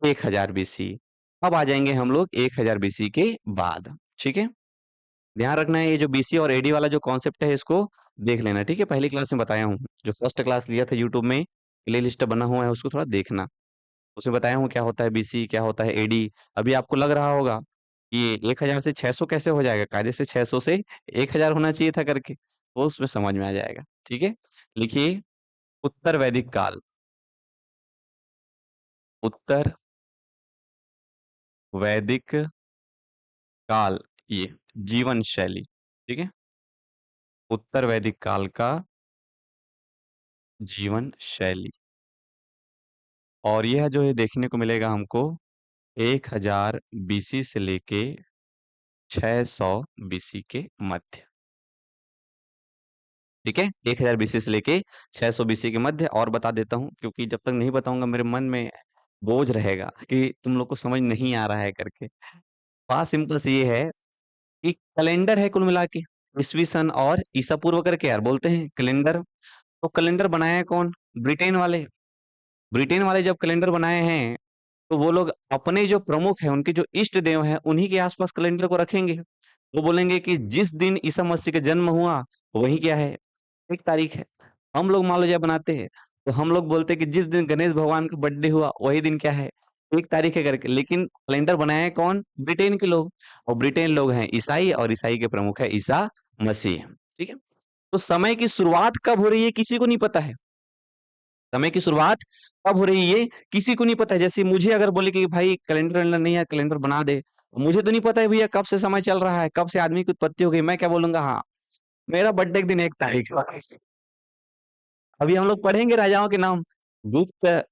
1000 BC. अब आ जाएंगे हम लोग 1000 बीसी के बाद। ठीक है, ध्यान रखना है ये जो बीसी और एडी वाला जो कॉन्सेप्ट है इसको देख लेना। ठीक है, पहली क्लास में बताया हूँ, जो फर्स्ट क्लास लिया था यूट्यूब में, प्ले लिस्ट बना हुआ है, उसको थोड़ा देखना। उसमें बताया हूँ क्या होता है बीसी, क्या होता है एडी। अभी आपको लग रहा होगा कि 1000 से 600 कैसे हो जाएगा, कायदे से 600 से 1000 होना चाहिए था करके, वो उसमें समझ में आ जाएगा। ठीक है, लिखिए उत्तर वैदिक काल। उत्तर वैदिक काल, ये जीवन शैली। ठीक है, उत्तर वैदिक काल का जीवन शैली। और यह जो है देखने को मिलेगा हमको 1000 बीसी से लेके 600 बीसी के मध्य। ठीक है, 1000 बीसी से लेके 600 बीसी के मध्य। और बता देता हूँ, क्योंकि जब तक नहीं बताऊंगा मेरे मन में बोझ रहेगा कि तुम लोग को समझ नहीं आ रहा है करके। बात सिंपल सी ये है कि कैलेंडर है कुल मिला के, ईसवी सन और ईसा पूर्व करके यार बोलते हैं कैलेंडर। तो कैलेंडर बनाया है कौन? ब्रिटेन वाले। ब्रिटेन वाले जब कैलेंडर बनाए हैं तो वो लोग अपने जो प्रमुख हैं, उनके जो इष्ट देव हैं, उन्हीं के आसपास कैलेंडर को रखेंगे। वो बोलेंगे कि जिस दिन ईसा मसीह का जन्म हुआ वही क्या है, एक तारीख है। हम लोग मान लो जब बनाते हैं तो हम लोग बोलते हैं कि जिस दिन गणेश भगवान का बर्थडे हुआ वही दिन क्या है, एक तारीख है करके। लेकिन कैलेंडर बनाया है कौन? ब्रिटेन के लोग। और ब्रिटेन लोग हैं ईसाई, और ईसाई के प्रमुख है ईसा मसीह। ठीक है, तो समय की शुरुआत कब हो रही है किसी को नहीं पता है। समय की शुरुआत कब हो रही है किसी को नहीं पता है। जैसे मुझे अगर बोले कि भाई कैलेंडर वैलेंडर नहीं है, कैलेंडर बना दे, मुझे तो नहीं पता है भैया कब से समय चल रहा है, कब से आदमी की उत्पत्ति हो गई। मैं क्या बोलूंगा, हाँ मेरा बर्थडे के दिन 1 तारीख है। अभी हम लोग पढ़ेंगे राजाओं के नाम, गुप्त है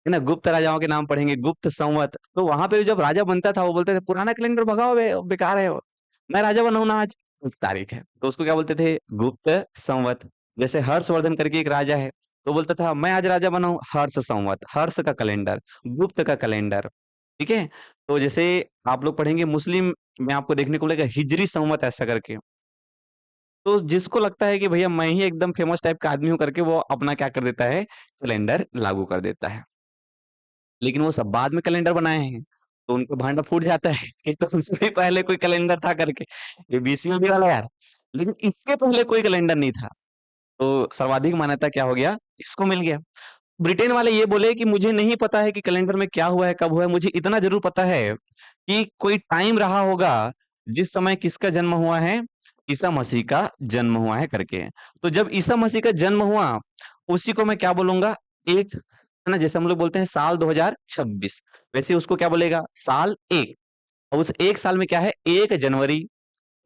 ना, गुप्त राजाओं के नाम पढ़ेंगे, गुप्त संवत। तो वहां पे जब राजा बनता था वो बोलते थे पुराना कैलेंडर भगाओ बे, बेकार है वो, मैं राजा बना हूं ना आज, 1 तारीख है। तो उसको क्या बोलते थे? गुप्त संवत। जैसे हर्षवर्धन करके एक राजा है, तो बोलता था मैं आज राजा बना हूं, हर्ष संवत, हर्ष का कैलेंडर, गुप्त का कैलेंडर। ठीक है, तो जैसे आप लोग पढ़ेंगे मुस्लिम में आपको देखने को मिलेगा हिजरी संवत ऐसा करके। तो जिसको लगता है कि भैया मैं ही एकदम फेमस टाइप का आदमी हूँ करके, वो अपना क्या कर देता है, कैलेंडर लागू कर देता है। लेकिन वो सब बाद में कैलेंडर बनाए हैं, तो उनको भांडा फूट जाता है कि तो उससे भी पहले कोई कैलेंडर था करके, ये बीसीओडी वाला यार। लेकिन इसके पहले कोई कैलेंडर नहीं था। तो सर्वाधिक मान्यता क्या हो गया, इसको मिल गया। ब्रिटेन वाले ये बोले कि मुझे नहीं पता है कि कैलेंडर में क्या हुआ है, कब हुआ है, मुझे इतना जरूर पता है कि कोई टाइम रहा होगा जिस समय किसका जन्म हुआ है, ईसा मसीह का जन्म हुआ है करके। तो जब ईसा मसीह का जन्म हुआ उसी को मैं क्या बोलूंगा, एक है ना, जैसे हम लोग बोलते हैं साल 2026, वैसे उसको क्या बोलेगा, साल एक। और उस एक साल में क्या है, 1 जनवरी,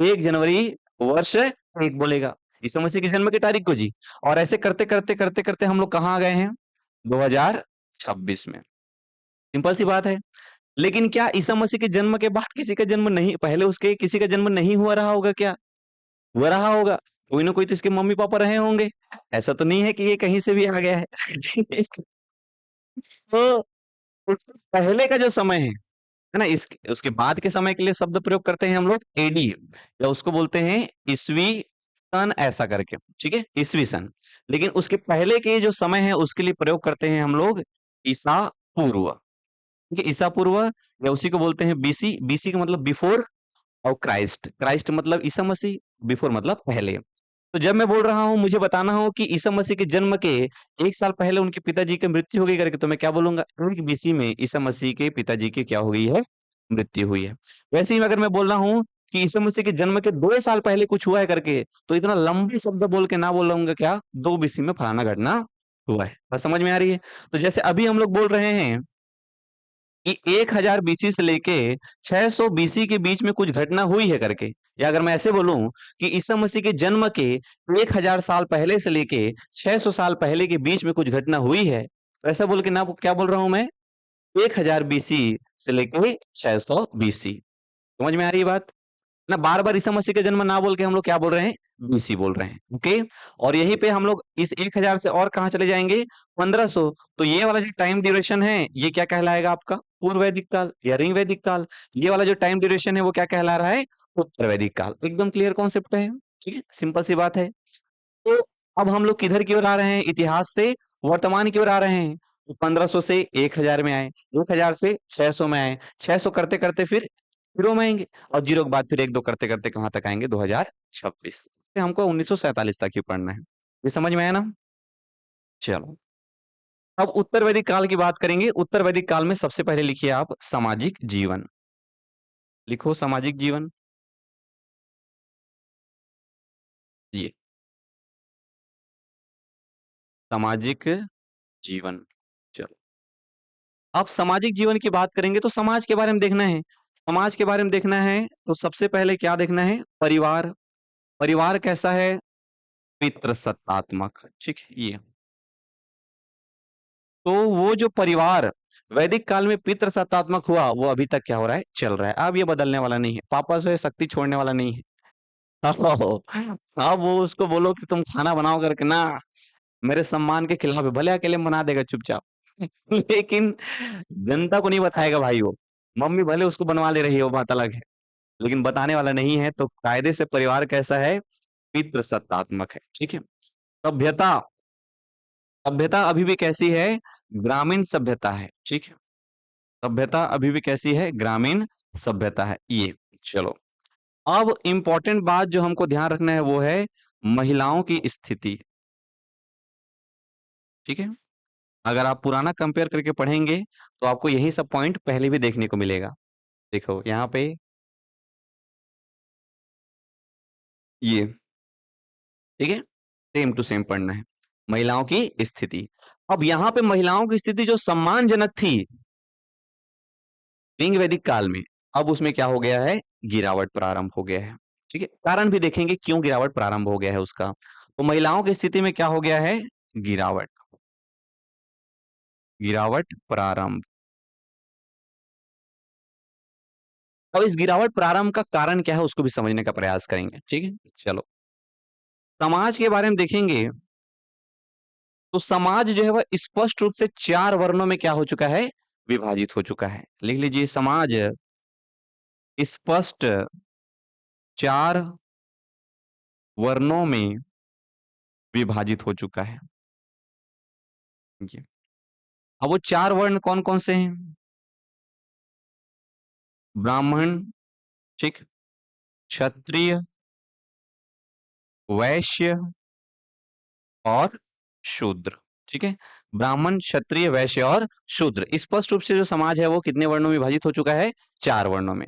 1 जनवरी वर्ष एक बोलेगा, ईसा मसीह के जन्म की तारीख को जी। और ऐसे करते करते करते करते हम लोग कहाँ आ गए हैं, 2026 में। सिंपल सी बात है। लेकिन क्या ईसा मसीह के जन्म के बाद किसी का जन्म नहीं, पहले उसके किसी का जन्म नहीं हुआ रहा होगा क्या? हुआ रहा होगा, कोई ना कोई तो इसके मम्मी पापा रहे होंगे। ऐसा तो नहीं है कि ये कहीं से भी आ गया है। तो उससे पहले का जो समय है ना, इस उसके बाद के समय के लिए शब्द प्रयोग करते हैं हम लोग एडी, या उसको बोलते हैं ईसवी सन ऐसा करके। ठीक है, ईसवी सन। लेकिन उसके पहले के जो समय है उसके लिए प्रयोग करते हैं हम लोग ईसा पूर्व। ठीक है, ईसा पूर्व, या उसी को बोलते हैं बीसी। बीसी का मतलब बिफोर, और क्राइस्ट, क्राइस्ट मतलब ईसा मसीह, बिफोर मतलब पहले। तो जब मैं बोल रहा हूँ मुझे बताना हो कि ईसा मसीह के जन्म के 1 साल पहले उनके पिताजी की मृत्यु हो गई करके, तो मैं क्या बोलूंगा, 1 बीसी में ईसा मसीह के पिताजी की क्या हो गई है, मृत्यु हुई है। वैसे ही अगर मैं बोल रहा हूँ कि ईसा मसीह के जन्म के 2 साल पहले कुछ हुआ है करके, तो इतना लंबे शब्द बोल के ना बोलूंगा क्या, 2 बीसी में फलाना घटना हुआ है। बात समझ में आ रही है? तो जैसे अभी हम लोग बोल रहे हैं कि 1000 बीसी से लेके 600 बीसी के बीच में कुछ घटना हुई है करके, या अगर मैं ऐसे बोलूं कि ईसा मसीह के जन्म के 1000 साल पहले से लेके 600 साल पहले के बीच में कुछ घटना हुई है, तो ऐसा बोल के ना क्या बोल रहा हूं मैं, 1000 बीसी से लेके 600 बीसी। समझ में आ रही है बात ना? बार बार ईसा मसीह का जन्म ना बोल के हम लोग क्या बोल रहे हैं, बीसी बोल रहे हैं। ओके, और यहीं पे हम लोग इस 1000 से और कहाँ चले जाएंगे, 1500। तो ये वाला जो टाइम ड्यूरेशन है ये क्या कहलाएगा आपका, पूर्व वैदिक काल या रिंग वैदिक काल। ये वाला जो टाइम ड्यूरेशन है वो क्या कहला रहा है, उत्तर वैदिक काल। एकदम क्लियर कॉन्सेप्ट है। ठीक है, सिंपल सी बात है। तो अब हम लोग किधर की ओर आ रहे हैं, इतिहास से वर्तमान की ओर आ रहे हैं। तो 1500 से 1000 में आए, 1000 से 600 में आए, 600 करते करते फिर जीरो में आएंगे, और जीरो के बाद फिर एक दो करते करते कहाँ तक आएंगे, 2026। फिर हमको 1947 तक ही पढ़ना है। ये समझ में आया ना? चलो, अब उत्तर वैदिक काल की बात करेंगे। उत्तर वैदिक काल में सबसे पहले लिखिए आप सामाजिक जीवन। लिखो सामाजिक जीवन। ये सामाजिक जीवन। चलो, अब सामाजिक जीवन की बात करेंगे तो समाज के बारे में देखना है। समाज के बारे में देखना है तो सबसे पहले क्या देखना है, परिवार। परिवार कैसा है, पितृसत्तात्मक, ठीक है ये। तो वो जो परिवार वैदिक काल में पितृसत्तात्मक हुआ, वो अभी तक क्या हो रहा है, चल रहा है। अब ये बदलने वाला नहीं है, पापा से शक्ति छोड़ने वाला नहीं है। अब वो उसको बोलो कि तुम खाना बनाओ करके ना, मेरे सम्मान के खिलाफ है, भले अकेले में बना देगा चुपचाप। लेकिन जनता को नहीं बताएगा भाई वो। मम्मी भले उसको बनवा ले रही है, वो बात अलग है, लेकिन बताने वाला नहीं है। तो कायदे से परिवार कैसा है, पितृसत्तात्मक है, ठीक है। सभ्यता, सभ्यता अभी भी कैसी है, ग्रामीण सभ्यता है, ठीक है। सभ्यता अभी भी कैसी है, ग्रामीण सभ्यता है ये। चलो, अब इंपॉर्टेंट बात जो हमको ध्यान रखना है वो है महिलाओं की स्थिति, ठीक है। अगर आप पुराना कंपेयर करके पढ़ेंगे तो आपको यही सब पॉइंट पहले भी देखने को मिलेगा। देखो यहाँ पे ये, ठीक है, सेम टू सेम पढ़ना है। महिलाओं की स्थिति, अब यहाँ पे महिलाओं की स्थिति जो सम्मानजनक थी लिंग वैदिक काल में, अब उसमें क्या हो गया है, गिरावट प्रारंभ हो गया है, ठीक है। कारण भी देखेंगे क्यों गिरावट प्रारंभ हो गया है उसका। तो महिलाओं की स्थिति में क्या हो गया है, गिरावट, गिरावट प्रारंभ। अब इस गिरावट प्रारंभ का कारण क्या है उसको भी समझने का प्रयास करेंगे, ठीक है। चलो, समाज के बारे में देखेंगे तो समाज जो है वह स्पष्ट रूप से चार वर्णों में क्या हो चुका है, विभाजित हो चुका है। लिख लीजिए, समाज स्पष्ट चार वर्णों में विभाजित हो चुका है। ये, अब वो चार वर्ण कौन कौन से हैं, ब्राह्मण, ठीक, क्षत्रिय, वैश्य और शूद्र, ठीक है। ब्राह्मण, क्षत्रिय, वैश्य और शूद्र, स्पष्ट रूप से जो समाज है वो कितने वर्णों में विभाजित हो चुका है, चार वर्णों में।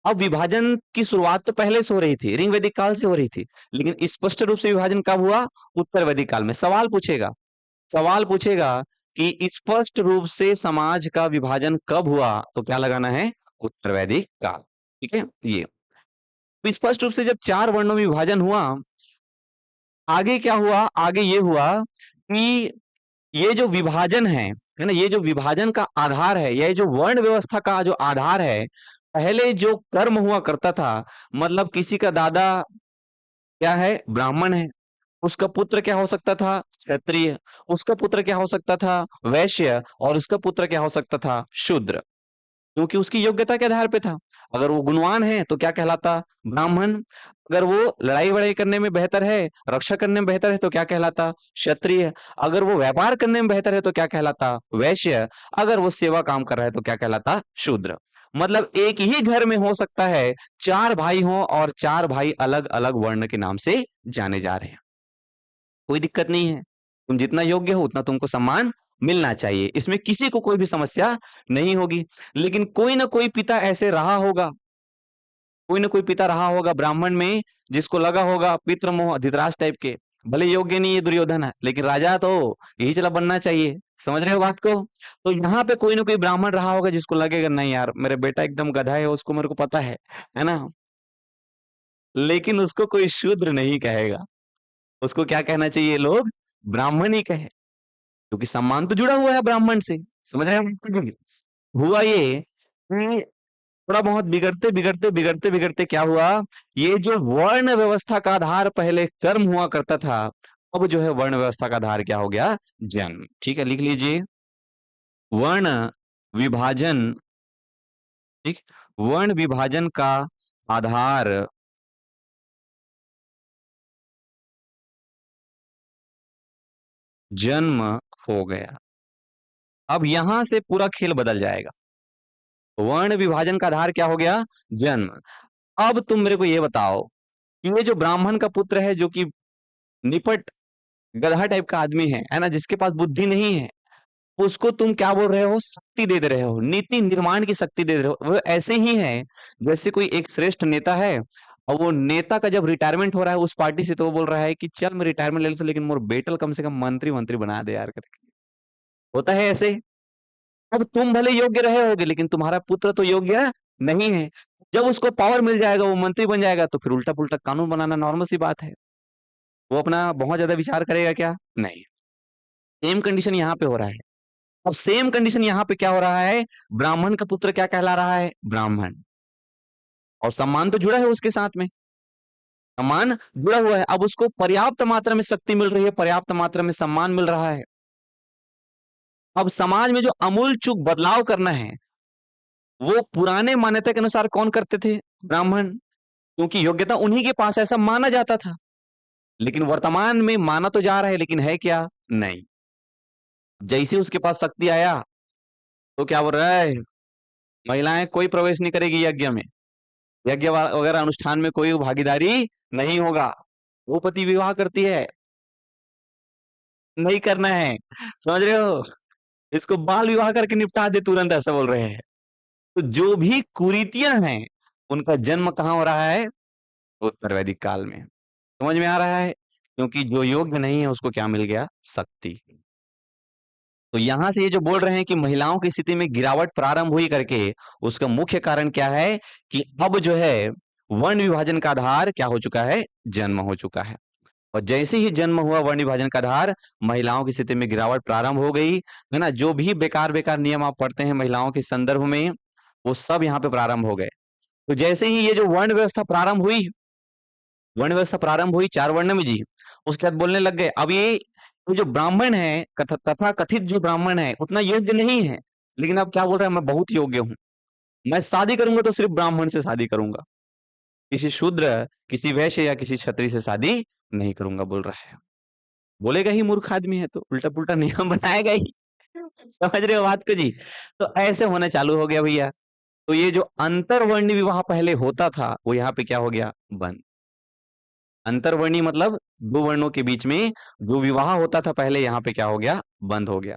अब विभाजन की शुरुआत तो पहले से हो रही थी, ऋग वैदिक काल से हो रही थी, लेकिन स्पष्ट रूप से विभाजन कब हुआ, उत्तर वैदिक काल में। सवाल पूछेगा, सवाल पूछेगा कि स्पष्ट रूप से समाज का विभाजन कब हुआ, तो क्या लगाना है, उत्तर वैदिक काल, ठीक है ये। तो स्पष्ट रूप से जब चार वर्णों में विभाजन हुआ, आगे क्या हुआ, आगे ये हुआ कि ये जो विभाजन है ना, ये जो विभाजन का आधार है, ये जो वर्ण व्यवस्था का जो आधार है, पहले जो कर्म हुआ करता था, मतलब किसी का दादा क्या है, ब्राह्मण है, उसका पुत्र क्या हो सकता था, क्षत्रिय, उसका पुत्र क्या हो सकता था, वैश्य, और उसका पुत्र क्या हो सकता था, शूद्र, क्योंकि उसकी योग्यता के आधार पे था। अगर वो गुणवान है तो क्या कहलाता, ब्राह्मण। अगर वो लड़ाई वड़ाई करने में बेहतर है, रक्षा करने में बेहतर है, तो क्या कहलाता, क्षत्रिय। अगर वो व्यापार करने में बेहतर है तो क्या कहलाता, वैश्य। अगर वो सेवा काम कर रहा है तो क्या कहलाता, शूद्र। मतलब एक ही घर में हो सकता है चार भाई हों और चार भाई अलग अलग वर्ण के नाम से जाने जा रहे हैं, कोई दिक्कत नहीं है। तुम जितना योग्य हो उतना तुमको सम्मान मिलना चाहिए, इसमें किसी को कोई भी समस्या नहीं होगी। लेकिन कोई ना कोई पिता ऐसे रहा होगा, कोई ना कोई पिता रहा होगा ब्राह्मण में, जिसको लगा होगा पितृमोह, धृतराष्ट्र टाइप के, भले योग्य नहीं है दुर्योधन है, लेकिन राजा तो यही चला बनना चाहिए। समझ रहे हो बात को? तो यहाँ पे कोई ना कोई ब्राह्मण रहा होगा जिसको लगेगा नहीं यार, मेरा बेटा एकदम गधा है, उसको मेरे को पता है ना, लेकिन उसको कोई शूद्र नहीं कहेगा, उसको क्या कहना चाहिए, लोग ब्राह्मण ही कहे, क्योंकि सम्मान तो जुड़ा हुआ है ब्राह्मण से। समझ रहे हैं? हुआ ये कि थोड़ा बहुत बिगड़ते बिगड़ते बिगड़ते बिगड़ते क्या हुआ, ये जो वर्ण व्यवस्था का आधार पहले कर्म हुआ करता था, अब जो है वर्ण व्यवस्था का आधार क्या हो गया, जन्म। ठीक है, लिख लीजिए, वर्ण विभाजन, ठीक, वर्ण विभाजन का आधार जन्म हो गया। अब यहां से पूरा खेल बदल जाएगा। वर्ण विभाजन का आधार क्या हो गया? जन्म। अब तुम मेरे को ये बताओ कि ये जो ब्राह्मण का पुत्र है, जो कि निपट गधा टाइप का आदमी है ना, जिसके पास बुद्धि नहीं है, उसको तुम क्या बोल रहे हो? शक्ति दे रहे हो, नीति निर्माण की शक्ति दे रहे हो। वो ऐसे ही है जैसे कोई एक श्रेष्ठ नेता है, और वो नेता का जब रिटायरमेंट हो रहा है उस पार्टी से, तो वो बोल रहा है कि चल मैं रिटायरमेंट ले लेता हूं, लेकिन मोर बेटल कम से कम मंत्री मंत्री बना दे यार करके। होता है ऐसे। अब तुम भले योग्य रहे होगे, लेकिन तुम्हारा पुत्र तो योग्य नहीं है। जब उसको पावर मिल जाएगा, वो मंत्री बन जाएगा, तो फिर उल्टा पुल्टा कानून बनाना नॉर्मल सी बात है। वो अपना बहुत ज्यादा विचार करेगा क्या? नहीं। सेम कंडीशन यहाँ पे हो रहा है। अब सेम कंडीशन यहाँ पे क्या हो रहा है? ब्राह्मण का पुत्र क्या कहला रहा है? ब्राह्मण। और सम्मान तो जुड़ा है उसके साथ में, सम्मान जुड़ा हुआ है। अब उसको पर्याप्त मात्रा में शक्ति मिल रही है, पर्याप्त मात्रा में सम्मान मिल रहा है। अब समाज में जो अमूल चूक बदलाव करना है, वो पुराने मान्यता के अनुसार कौन करते थे? ब्राह्मण। क्योंकि योग्यता उन्हीं के पास ऐसा माना जाता था। लेकिन वर्तमान में माना तो जा रहा है, लेकिन है क्या? नहीं। जैसे उसके पास शक्ति आया, तो क्या बोल रहा है? महिलाएं कोई प्रवेश नहीं करेगी यज्ञ में, यज्ञ वगैरह अनुष्ठान में कोई भागीदारी नहीं होगा। वो पति विवाह करती है, नहीं करना है। समझ रहे हो? इसको बाल विवाह करके निपटा दे तुरंत, ऐसा बोल रहे हैं। तो जो भी कुरीतियां हैं, उनका जन्म कहाँ हो रहा है? उत्तर वैदिक काल में। समझ में आ रहा है? क्योंकि जो योग्य नहीं है उसको क्या मिल गया? शक्ति। तो यहां से ये जो बोल रहे हैं कि महिलाओं की स्थिति में गिरावट प्रारंभ हुई करके, उसका मुख्य कारण क्या है? कि अब जो है वर्ण विभाजन का आधार क्या हो चुका है? जन्म हो चुका है। और जैसे ही जन्म हुआ वर्ण विभाजन का आधार, महिलाओं की स्थिति में गिरावट प्रारंभ हो गई, है ना। जो भी बेकार बेकार नियम आप पढ़ते हैं महिलाओं के संदर्भ में, वो सब यहाँ पे प्रारंभ हो गए। तो जैसे ही ये जो वर्ण व्यवस्था प्रारंभ हुई, वर्ण व्यवस्था प्रारंभ हुई 4 वर्ण में जी, उसके बाद बोलने लग गए अब ये जो ब्राह्मण है, तथा कथित जो ब्राह्मण है उतना योग्य नहीं है, लेकिन अब क्या बोल रहा है? मैं बहुत योग्य हूँ, मैं शादी करूंगा तो सिर्फ ब्राह्मण से शादी करूंगा, किसी शूद्र, किसी वैश्य या किसी क्षत्रिय से शादी नहीं करूंगा, बोल रहा है। बोलेगा ही, मूर्ख आदमी है तो उल्टा पुल्टा नियम बनाएगा ही। समझ रहे हो बात को जी? तो ऐसे होना चालू हो गया भैया। तो ये जो अंतरवर्णी विवाह पहले होता था, वो यहाँ पे क्या हो गया? बंद। अंतरवर्णी मतलब दो वर्णों के बीच में जो विवाह होता था पहले, यहाँ पे क्या हो गया? बंद हो गया।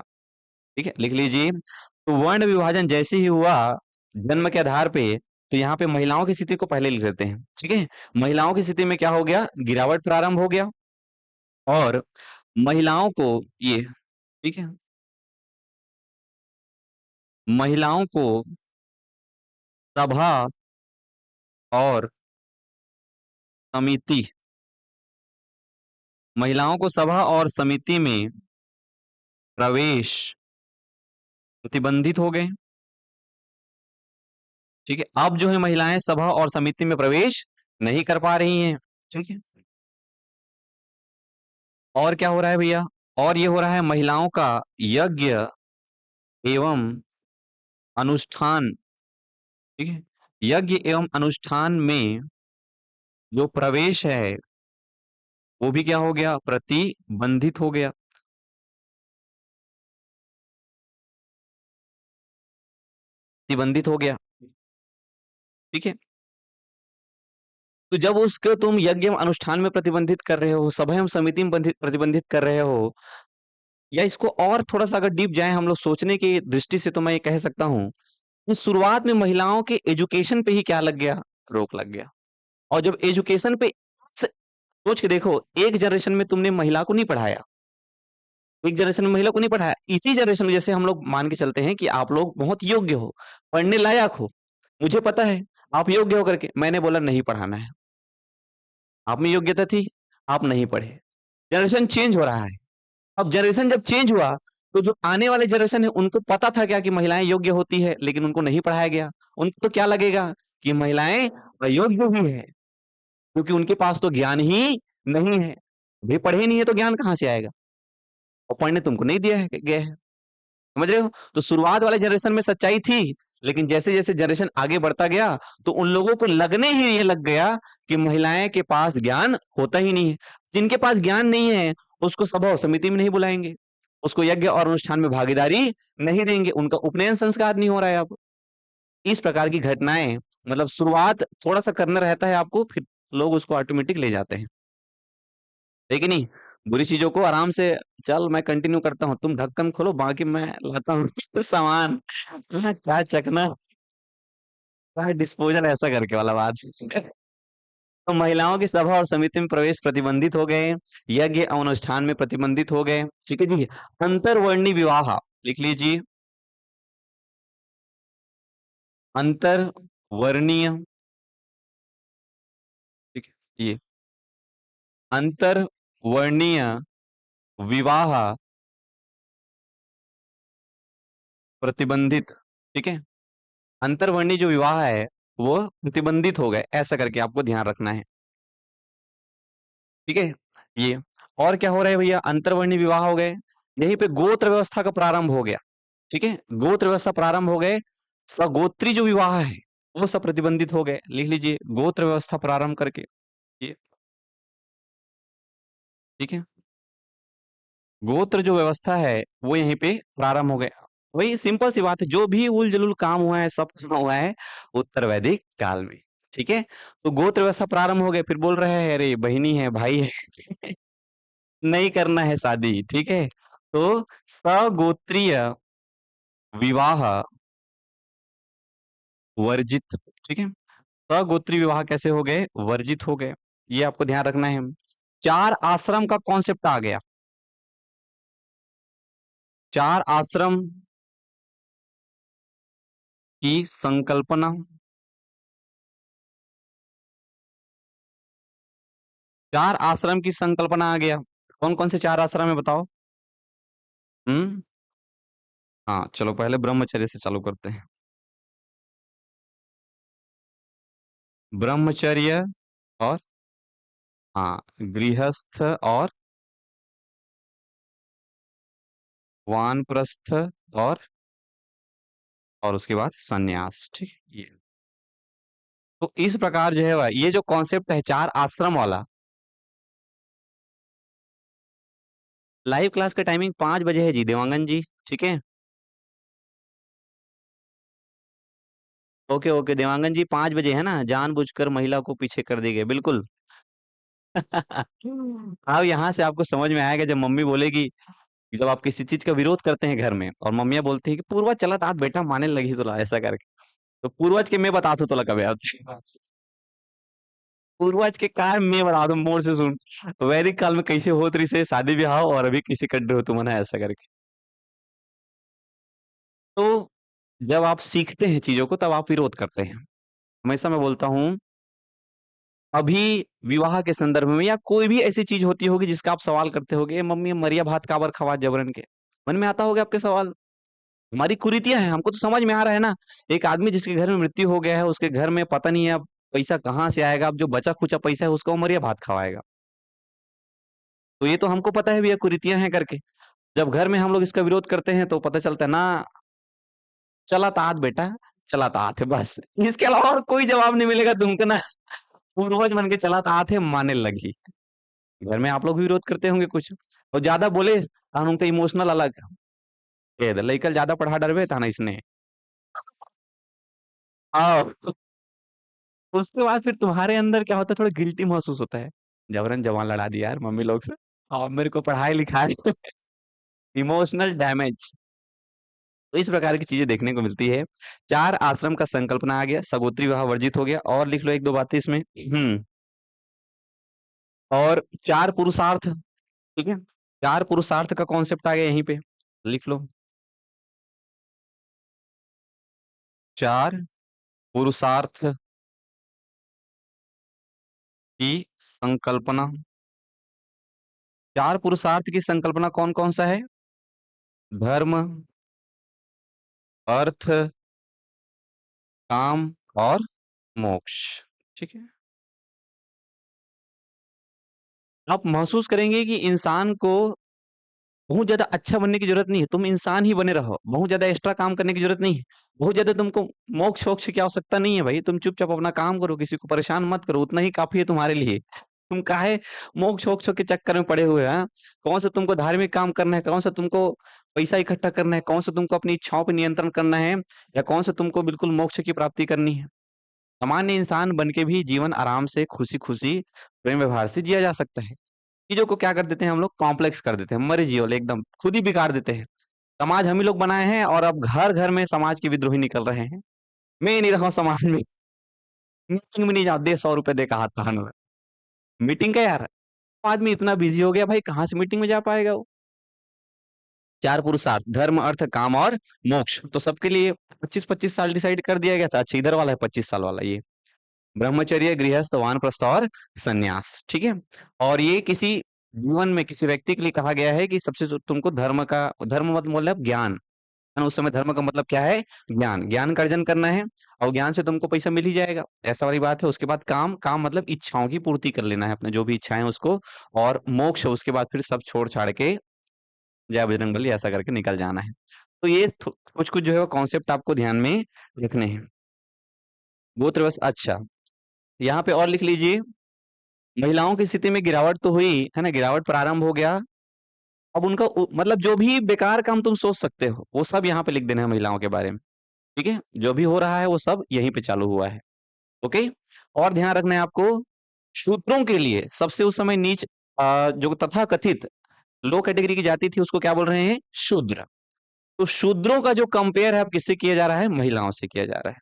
ठीक है, लिख लीजिए। तो वर्ण विभाजन जैसे ही हुआ जन्म के आधार पे, तो यहाँ पे महिलाओं की स्थिति को पहले लिख देते हैं। ठीक है, महिलाओं की स्थिति में क्या हो गया? गिरावट प्रारंभ हो गया। और महिलाओं को ये, ठीक है, महिलाओं को सभा और समिति, महिलाओं को सभा और समिति में प्रवेश प्रतिबंधित हो गए। ठीक है, अब जो है महिलाएं सभा और समिति में प्रवेश नहीं कर पा रही हैं। ठीक है, और क्या हो रहा है भैया? और ये हो रहा है महिलाओं का यज्ञ एवं अनुष्ठान, ठीक है, यज्ञ एवं अनुष्ठान में जो प्रवेश है, वो भी क्या हो गया? प्रतिबंधित हो गया। प्रतिबंधित हो गया। ठीक है, तो जब उसको तुम यज्ञ एवं अनुष्ठान में प्रतिबंधित कर रहे हो, सभा एवं समिति में प्रतिबंधित कर रहे हो, या इसको और थोड़ा सा अगर डीप जाए हम लोग सोचने की दृष्टि से, तो मैं ये कह सकता हूं कि शुरुआत में महिलाओं के एजुकेशन पे ही क्या लग गया? रोक लग गया। और जब एजुकेशन पे, सोच के देखो, एक जनरेशन में तुमने महिला को नहीं पढ़ाया, एक जनरेशन में महिला को नहीं पढ़ाया, इसी जनरेशन में जैसे हम लोग मान के चलते हैं कि आप लोग बहुत योग्य हो, पढ़ने लायक हो, मुझे पता है आप योग्य हो करके, मैंने बोला नहीं पढ़ाना है, आप में योग्यता थी, आप नहीं पढ़े। जनरेशन चेंज हो रहा है। अब जनरेशन जब चेंज हुआ, तो जो आने वाले जनरेशन है उनको पता था क्या कि महिलाएं योग्य होती है, लेकिन उनको नहीं पढ़ाया गया। उनको तो क्या लगेगा कि महिलाएं अयोग्य ही है, क्योंकि उनके पास तो ज्ञान ही नहीं है। भाई पढ़े ही नहीं है तो ज्ञान कहाँ से आएगा? और पढ़ने तुमको नहीं दिया है गया है। समझ रहे हो? तो शुरुआत वाले जनरेशन में सच्चाई थी, लेकिन जैसे जैसे जनरेशन आगे बढ़ता गया, तो उन लोगों को लगने ही ये लग गया कि महिलाएं के पास ज्ञान होता ही नहीं है। जिनके पास ज्ञान नहीं है, उसको सभा और समिति में नहीं बुलाएंगे, उसको यज्ञ और अनुष्ठान में भागीदारी नहीं देंगे, उनका उपनयन संस्कार नहीं हो रहा है अब। इस प्रकार की घटनाएं, मतलब शुरुआत थोड़ा सा करना रहता है आपको, फिर लोग उसको ऑटोमेटिक ले जाते हैं, है कि नहीं? बुरी चीजों को आराम से, चल मैं कंटिन्यू करता हूँ, तुम ढक्कन खोलो, बाकी मैं लाता हूँ सामान। हाँ, क्या चखना, क्या डिस्पोजल, ऐसा करके वाला बात। तो महिलाओं की सभा और समिति में प्रवेश प्रतिबंधित हो गए, यज्ञ और अनुष्ठान में प्रतिबंधित हो गए, ठीक है जी। अंतरवर्णी विवाह लिख लीजिए, अंतरवर्णीय, ठीक है ये, अंतरवर्णीय विवाह प्रतिबंधित, ठीक है। अंतरवर्णी जो विवाह है वो प्रतिबंधित हो गए, ऐसा करके आपको ध्यान रखना है, ठीक है ये। और क्या हो रहा है भैया, अंतरवर्णी विवाह हो गए, यहीं पे गोत्र व्यवस्था का प्रारंभ हो गया, ठीक है, गोत्र व्यवस्था प्रारंभ हो गए। सगोत्री जो विवाह है वो सब प्रतिबंधित हो गए, लिख लीजिए गोत्र व्यवस्था प्रारंभ करके ये, ठीक है। गोत्र जो व्यवस्था है वो यहीं पे प्रारंभ हो गया। वही सिंपल सी बात है, जो भी उल जलूल काम हुआ है सब काम हुआ है उत्तर वैदिक काल में, ठीक है। तो गोत्र व्यवस्था प्रारंभ हो गए, फिर बोल रहे हैं अरे बहिनी है भाई है नहीं करना है शादी, ठीक है। तो सगोत्रीय विवाह वर्जित, ठीक है। सगोत्री विवाह कैसे हो गए, वर्जित हो गए, ये आपको ध्यान रखना है। चार आश्रम का कॉन्सेप्ट आ गया, चार आश्रम की संकल्पना, चार आश्रम की संकल्पना आ गया। कौन कौन से चार आश्रम है बताओ? हम्म, हाँ चलो पहले ब्रह्मचर्य से चालू करते हैं। ब्रह्मचर्य और, हाँ, गृहस्थ वानप्रस्थ और उसके बाद सन्यास, ठीक है ये। तो इस प्रकार जो है ये जो कॉन्सेप्ट है चार आश्रम वाला, लाइव क्लास का टाइमिंग 5 बजे है जी देवांगन जी, ठीक है। ओके ओके देवांगन जी, 5 बजे है ना, जानबूझकर महिला को पीछे कर दी गई, बिल्कुल। अब यहाँ से आपको समझ में आएगा जब मम्मी बोलेगी कि जब आप किसी चीज का विरोध करते हैं घर में और मम्मियाँ बोलती है कि पूर्वज चलत आज बेटा माने लगी तो ऐसा करके, तो पूर्वज के मैं बता दू तो कभी आप पूर्वज के काय मैं बता दूं मोर से सुन, वैदिक काल में कैसे होत रही से शादी ब्याह और अभी किसी कड्डे हो तुम ना, ऐसा करके। तो जब आप सीखते हैं चीजों को तब आप विरोध करते हैं। हमेशा मैं बोलता हूँ, अभी विवाह के संदर्भ में या कोई भी ऐसी चीज होती होगी जिसका आप सवाल करते होगे, मम्मी मरिया भात काबर खवा जबरन के, मन में आता होगा आपके सवाल। हमारी कुरीतियां हैं, हमको तो समझ में आ रहा है ना। एक आदमी जिसके घर में मृत्यु हो गया है, उसके घर में पता नहीं है अब पैसा कहाँ से आएगा, अब जो बचा खुचा पैसा है उसका वो मरिया भात खवाएगा। तो ये तो हमको पता है भी ये कुरीतियां हैं करके। जब घर में हम लोग इसका विरोध करते हैं तो पता चलता है ना, चला तात बेटा, चला तात है बस, इसके अलावा और कोई जवाब नहीं मिलेगा तुमको ना। पूर्वज बन के चला तात है माने लगी। घर में आप लोग भी विरोध करते होंगे कुछ, और ज्यादा बोले उनका इमोशनल अलग है, लइकल ज्यादा पढ़ा डरबे था ना इसने। आओ, उसके बाद फिर तुम्हारे अंदर क्या होता है, थोड़ा गिल्टी महसूस होता है, जबरन जवान लड़ा दिया यार मम्मी लोग से, और मेरे को पढ़ाई लिखाई इमोशनल डैमेज। तो इस प्रकार की चीजें देखने को मिलती है। चार आश्रम का संकल्पना आ गया, सगोत्री विवाह वर्जित हो गया, और लिख लो एक दो बातें इसमें। और चार पुरुषार्थ, ठीक है, चार पुरुषार्थ का कॉन्सेप्ट आ गया यहीं पे, लिख लो चार पुरुषार्थ की संकल्पना। चार पुरुषार्थ की संकल्पना कौन कौन सा है? धर्म, अर्थ, काम और मोक्ष, ठीक है। आप महसूस करेंगे कि इंसान को बहुत ज्यादा अच्छा बनने की जरूरत नहीं है, तुम इंसान ही बने रहो, बहुत ज्यादा एक्स्ट्रा काम करने की जरूरत नहीं है, बहुत ज्यादा तुमको मोक्ष वोक्ष की आवश्यकता नहीं है भाई, तुम चुपचाप अपना काम करो, किसी को परेशान मत करो, उतना ही काफी है तुम्हारे लिए। तुम काहे मोक्ष वोक्ष के चक्कर में पड़े हुए हैं? कौन सा तुमको धार्मिक काम करना है, कौन सा तुमको पैसा इकट्ठा करना है, कौन सा तुमको अपनी इच्छाओं पे नियंत्रण करना है, या कौन सा तुमको बिल्कुल मोक्ष की प्राप्ति करनी है? सामान्य इंसान बन के भी जीवन आराम से खुशी-खुशी प्रेम व्यवहार से जिया जा सकता है। चीज़ों को क्या कर देते हैं हम लोग, कॉम्प्लेक्स कर देते हैं, मर्ज़ी एकदम खुद ही बिगाड़ देते हैं। समाज हम ही लोग बनाए हैं और अब घर-घर में समाज के विद्रोही निकल रहे हैं। मैं ही नहीं रहा हूँ समाज में, मीटिंग में नहीं जाओ, दे ₹100 दे के हाथ थान में। मीटिंग का यार, आदमी इतना बिज़ी हो गया भाई, कहाँ से मीटिंग में जा पाएगा वो? 4 पुरुषार्थ धर्म, अर्थ, काम और मोक्ष। तो सबके लिए 25-25 साल डिसाइड कर दिया गया था। अच्छा इधर वाला है 25 साल वाला ये। ब्रह्मचर्य, गृहस्थ, वानप्रस्थ और सन्यास, ठीक है? और ये किसी जीवन में किसी व्यक्ति के लिए कहा गया है कि सबसे जो तुमको धर्म मतलब ज्ञान, है ना? उस समय धर्म का मतलब क्या है? ज्ञान। ज्ञान का अर्जन करना है और ज्ञान से तुमको पैसा मिल ही जाएगा, ऐसा वाली बात है। उसके बाद काम, काम मतलब इच्छाओं की पूर्ति कर लेना है अपने जो भी इच्छाएँ हैं उसको, और मोक्ष उसके बाद फिर सब छोड़-छाड़ के जय बजरंगबली ऐसा करके निकल जाना है। तो ये थो कुछ-कुछ जो है वो कॉन्सेप्ट आपको ध्यान में रखने हैं। गोत्रवश अच्छा, यहाँ पे और लिख लीजिए, महिलाओं की स्थिति में गिरावट तो हुई, है ना? गिरावट प्रारंभ हो गया। अब उनका मतलब जो भी बेकार काम तुम सोच सकते हो, वो सब यहाँ पे लिख देना है महिलाओं के बारे में, ठीक है? जो भी हो रहा है वो सब यहीं पे चालू हुआ है, ओके? और ध्यान रखना है आपको, शूद्रों के लिए सबसे उस समय नीच जो तथाकथित लो कैटेगरी की जाति थी उसको क्या बोल रहे हैं? शूद्र। तो शूद्रों का जो कंपेयर है अब किससे किया जा रहा है? महिलाओं से किया जा रहा है।